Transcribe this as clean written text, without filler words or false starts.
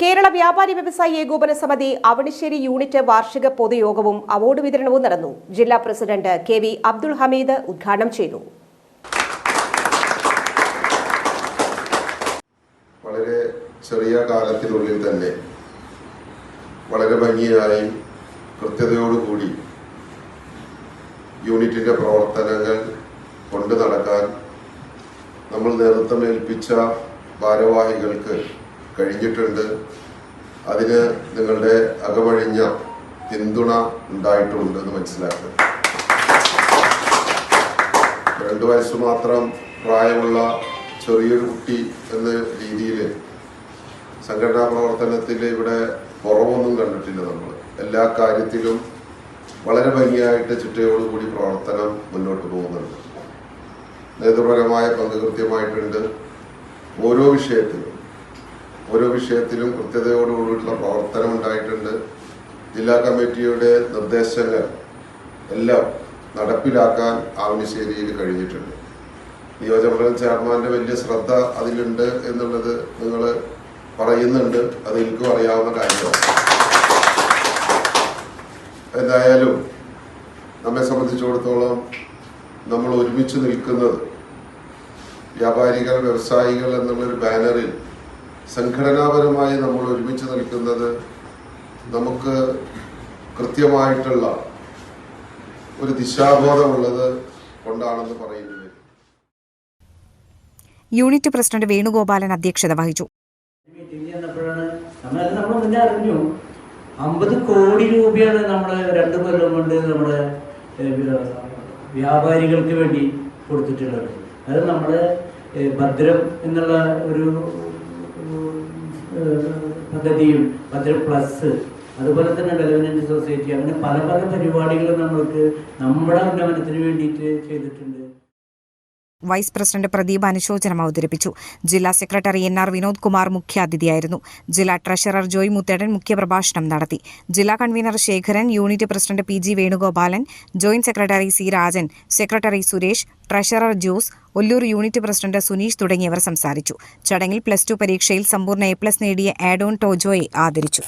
കേരള വ്യാപാരി വ്യവസായി ഏകോപന സമിതി അവണിശ്ശേരി യൂണിറ്റ് വാർഷിക പൊതുയോഗവും അവാർഡ് വിതരണവും നടന്നു. ജില്ലാ president K V Abdul Hameed ഉദ്ഘാടനം ചെയ്തു. വളരെ ചെറിയ കാലത്തിനുള്ളിൽ തന്നെ വളരെ ഭംഗിയായി കൃത്യതയോടുകൂടി യൂണിറ്റിന്റെ പ്രവർത്തനങ്ങൾ കൊണ്ടു നടക്കാൻ നമ്മൾ നേതൃത്വമേൽപ്പിച്ച ഭാരവാഹികൾക്ക് കഴിഞ്ഞിട്ടുണ്ട്. അതിന് നിങ്ങളുടെ അകമഴിഞ്ഞ പിന്തുണ ഉണ്ടായിട്ടുണ്ട് എന്ന് മനസ്സിലാക്കുക. 2 വയസ്സ് മാത്രം പ്രായമുള്ള ചെറിയൊരു കുട്ടി എന്ന രീതിയിൽ സംഘടനാ പ്രവർത്തനത്തിൽ ഇവിടെ കുറവൊന്നും കണ്ടിട്ടില്ല. നമ്മൾ എല്ലാ കാര്യത്തിലും വളരെ ഭംഗിയായിട്ട് ചിട്ടയോടുകൂടി പ്രവർത്തനം മുന്നോട്ട് പോകുന്നുണ്ട്. നേതൃപരമായ പങ്ക് കൃത്യമായിട്ടുണ്ട്. ഓരോ വിഷയത്തിലും കൃത്യതയോടുകൂടിയിട്ടുള്ള പ്രവർത്തനം ഉണ്ടായിട്ടുണ്ട്. ജില്ലാ കമ്മിറ്റിയുടെ നിർദ്ദേശങ്ങൾ എല്ലാം നടപ്പിലാക്കാൻ അവണിശ്ശേരിയിൽ കഴിഞ്ഞിട്ടുണ്ട്. നിയോജകമണ്ഡലം ചെയർമാന്റെ വലിയ ശ്രദ്ധ അതിലുണ്ട് എന്നുള്ളത് നിങ്ങൾ പറയുന്നുണ്ട്. അത് എനിക്കും അറിയാവുന്ന കാര്യമാണ്. എന്തായാലും നമ്മെ സംബന്ധിച്ചിടത്തോളം നമ്മൾ ഒരുമിച്ച് നിൽക്കുന്നത് വ്യാപാരികൾ വ്യവസായികൾ എന്നുള്ളൊരു ബാനറിൽ സംഘടനാപരമായി നമ്മൾ ഒരുമിച്ച് നിൽക്കുന്നത് നമുക്ക് കൃത്യമായിട്ടുള്ള ഒരു ദിശാബോധമുള്ളത് കൊണ്ടാണെന്ന് പറയുന്നത്. യൂണിറ്റ് പ്രസിഡന്റ് വേണുഗോപാലൻ അധ്യക്ഷത വഹിച്ചു. നമ്മൾ മുന്നേ അറിഞ്ഞു 50 കോടി രൂപയാണ് നമ്മൾ 2 കൊല്ലം കൊണ്ട് നമ്മുടെ വ്യാപാരികൾക്ക് വേണ്ടി കൊടുത്തിട്ടുള്ളത്. അത് നമ്മുടെ ഭദ്രം എന്നുള്ള ഒരു പദ്ധതിയും ഭദ്രം പ്ലസ്, അതുപോലെ തന്നെ ഡെവലപ്മെന്റ് സൊസൈറ്റി, അങ്ങനെ പല പരിപാടികളും നമ്മൾക്ക് നമ്മുടെ ഉന്നമനത്തിന് വേണ്ടിയിട്ട് ചെയ്തിട്ടുണ്ട്. വൈസ് പ്രസിഡന്റ് പ്രദീപ് അനുശോചനം അവതരിപ്പിച്ചു. ജില്ലാ സെക്രട്ടറി NR വിനോദ് കുമാർ മുഖ്യാതിഥിയായിരുന്നു. ജില്ലാ ട്രഷറർ ജോയ് മുത്തേടൻ മുഖ്യപ്രഭാഷണം നടത്തി. ജില്ലാ convener Sekharan, unit president PG Venugopalan, joint secretary C Rajan, secretary Suresh, treasurer Jose, Ollur unit president Suneesh തുടങ്ങിയവർ സംസാരിച്ചു. ചടങ്ങിൽ +2 പരീക്ഷയിൽ സമ്പൂർണ്ണ A+ നേടിയ ആഡോൺ ടോജോയെ ആദരിച്ചു.